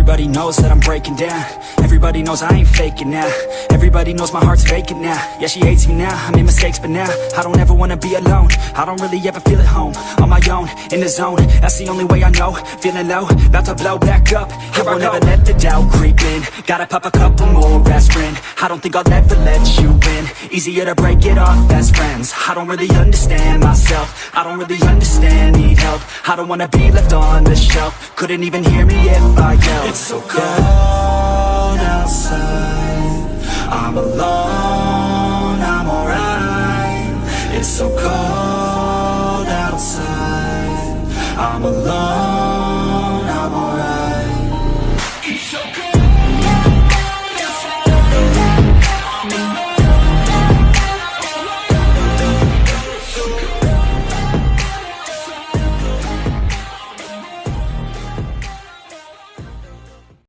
Everybody knows that I'm breaking down. Everybody knows I ain't faking now. Everybody knows my heart's vacant now. Yeah, she hates me now, I made mistakes but now I don't ever wanna be alone. I don't really ever feel at home. On my own, in the zone, that's the only way I know. Feeling low, about to blow back up. I won't ever let the doubt creep in. Gotta pop a couple more aspirin. I don't think I'll ever let you in. Easier to break it off best friends. I don't really understand myself. I don't really understand, need help. I don't wanna be left on the shelf. Couldn't even hear me if I yelled. It's so cold outside, I'm alone